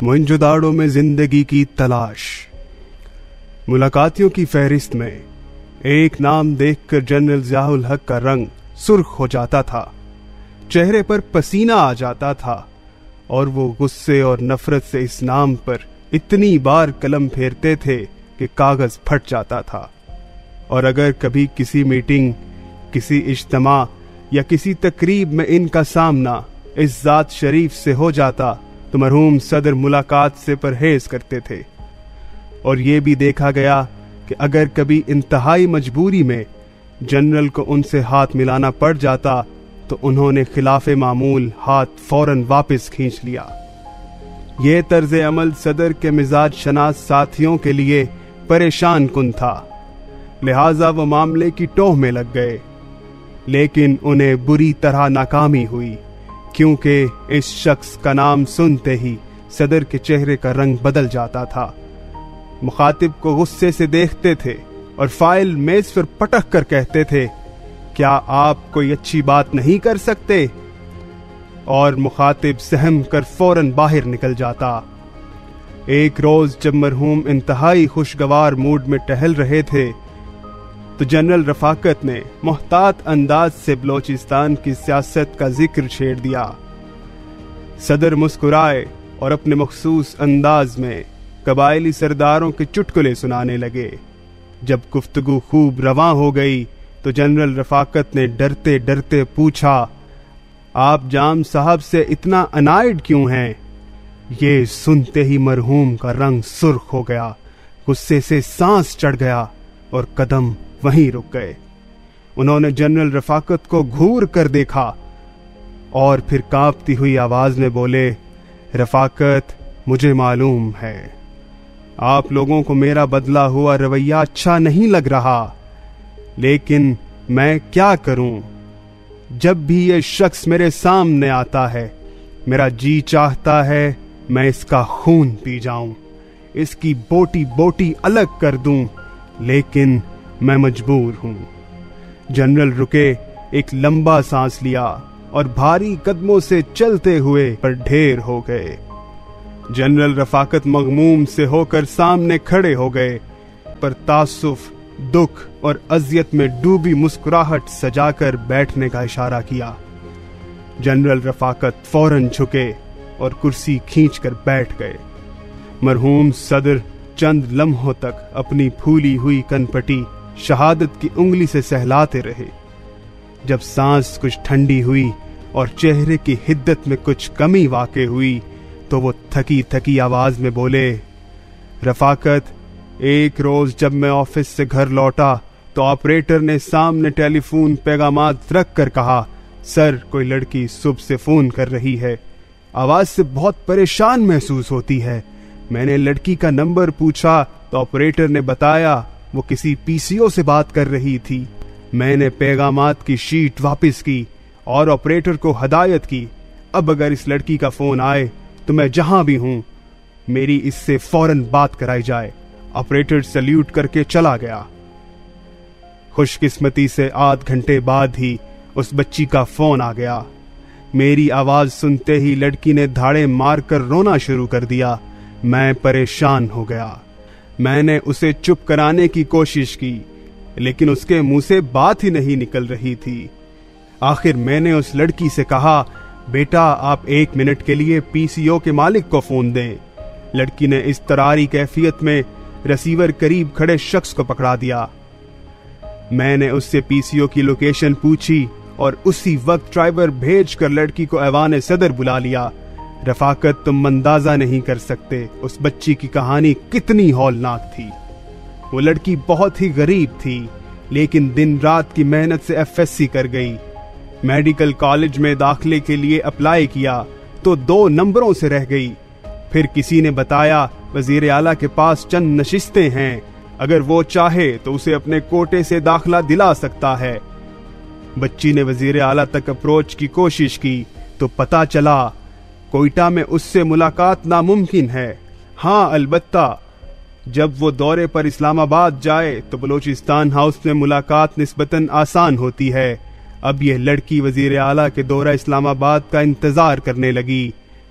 موئنجوداڑو میں زندگی کی تلاش۔ ملاقاتیوں کی فہرست میں ایک نام دیکھ کر جنرل ضیاء الحق کا رنگ سرخ ہو جاتا تھا، چہرے پر پسینہ آ جاتا تھا، اور وہ غصے اور نفرت سے اس نام پر اتنی بار قلم پھیرتے تھے کہ کاغذ پھٹ جاتا تھا۔ اور اگر کبھی کسی میٹنگ، کسی اجتماع یا کسی تقریب میں ان کا سامنا اس ذات شریف سے ہو جاتا تو مرحوم صدر ملاقات سے پرہیز کرتے تھے۔ اور یہ بھی دیکھا گیا کہ اگر کبھی انتہائی مجبوری میں جنرل کو ان سے ہاتھ ملانا پڑ جاتا تو انہوں نے خلاف معمول ہاتھ فوراً واپس کھینچ لیا۔ یہ طرز عمل صدر کے مزاج شناس ساتھیوں کے لیے پریشان کن تھا، لہٰذا وہ معاملے کی ٹوہ میں لگ گئے، لیکن انہیں بری طرح ناکامی ہوئی، کیونکہ اس شخص کا نام سنتے ہی صدر کے چہرے کا رنگ بدل جاتا تھا۔ مخاطب کو غصے سے دیکھتے تھے اور فائل میز پر پٹک کر کہتے تھے، کیا آپ کوئی اچھی بات نہیں کر سکتے؟ اور مخاطب سہم کر فوراً باہر نکل جاتا۔ ایک روز جب مرحوم انتہائی خوشگوار موڈ میں ٹہل رہے تھے تو جنرل رفاقت نے محتاط انداز سے بلوچستان کی سیاست کا ذکر چھیڑ دیا۔ صدر مسکرائے اور اپنے مخصوص انداز میں قبائلی سرداروں کے چٹکلے سنانے لگے۔ جب گفتگو خوب رواں ہو گئی تو جنرل رفاقت نے ڈرتے ڈرتے پوچھا، آپ جام صاحب سے اتنا انائڈ کیوں ہیں؟ یہ سنتے ہی مرحوم کا رنگ سرخ ہو گیا، غصے سے سانس چڑھ گیا اور قدم وہیں رک گئے۔ انہوں نے جنرل رفاقت کو گھور کر دیکھا اور پھر کانپتی ہوئی آواز میں بولے، رفاقت، مجھے معلوم ہے آپ لوگوں کو میرا بدلا ہوا رویہ اچھا نہیں لگ رہا، لیکن میں کیا کروں؟ جب بھی یہ شخص میرے سامنے آتا ہے میرا جی چاہتا ہے میں اس کا خون پی جاؤں، اس کی بوٹی بوٹی الگ کر دوں، لیکن میں مجبور ہوں۔ جنرل رکے، ایک لمبا سانس لیا اور بھاری قدموں سے چلتے ہوئے پر ڈھیر ہو گئے۔ جنرل رفاقت مغموم سے ہو کر سامنے کھڑے ہو گئے، پر تعصف، دکھ اور اذیت میں ڈوبی مسکراہٹ سجا کر بیٹھنے کا اشارہ کیا۔ جنرل رفاقت فوراً جھکے اور کرسی کھینچ کر بیٹھ گئے۔ مرحوم صدر چند لمحوں تک اپنی پھولی ہوئی کنپٹی شہادت کی انگلی سے سہلاتے رہے۔ جب سانس کچھ ٹھنڈی ہوئی اور چہرے کی حدت میں کچھ کمی واقع ہوئی تو وہ تھکی تھکی آواز میں بولے، رفاقت، ایک روز جب میں آفس سے گھر لوٹا تو آپریٹر نے سامنے ٹیلی فون پیغامات رکھ کر کہا، سر، کوئی لڑکی صبح سے فون کر رہی ہے، آواز سے بہت پریشان محسوس ہوتی ہے۔ میں نے لڑکی کا نمبر پوچھا تو آپریٹر نے بتایا وہ کسی پی سی او سے بات کر رہی تھی۔ میں نے پیغامات کی شیٹ واپس کی اور آپریٹر کو ہدایت کی، اب اگر اس لڑکی کا فون آئے تو میں جہاں بھی ہوں میری اس سے فوراً بات کرائی جائے۔ آپریٹر سلیوٹ کر کے چلا گیا۔ خوش قسمتی سے آدھ گھنٹے بعد ہی اس بچی کا فون آ گیا۔ میری آواز سنتے ہی لڑکی نے دھاڑے مار کر رونا شروع کر دیا۔ میں پریشان ہو گیا۔ میں نے اسے چپ کرانے کی کوشش کی، لیکن اس کے منہ سے بات ہی نہیں نکل رہی تھی۔ آخر میں نے اس لڑکی سے کہا، بیٹا، آپ 1 منٹ کے لیے پی سی او کے مالک کو فون دیں۔ لڑکی نے اضطراری کیفیت میں ریسیور قریب کھڑے شخص کو پکڑا دیا۔ میں نے اس سے پی سی او کی لوکیشن پوچھی اور اسی وقت ڈرائیور بھیج کر لڑکی کو ایوان صدر بلا لیا۔ رفاقت، تم اندازہ نہیں کر سکتے اس بچی کی کہانی کتنی ہولناک تھی۔ وہ لڑکی بہت ہی غریب تھی، لیکن دن رات کی محنت سے ایف ایس سی کر گئی۔ میڈیکل کالج میں داخلے کے لیے اپلائی کیا تو 2 نمبروں سے رہ گئی۔ پھر کسی نے بتایا وزیر اعلیٰ کے پاس چند نشستیں ہیں، اگر وہ چاہے تو اسے اپنے کوٹے سے داخلہ دلا سکتا ہے۔ بچی نے وزیر اعلیٰ تک اپروچ کی کوشش کی تو پتہ چلا کوئٹہ میں اس سے ملاقات ناممکن ہے۔ ہاں، البتہ جب وہ دورے پر اسلام آباد جائے تو بلوچستان ہاؤس میں ملاقات نسبتاً آسان ہوتی ہے۔ اب یہ لڑکی وزیر اعلیٰ کے دورہ اسلام آباد کا انتظار کرنے لگی۔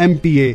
MPA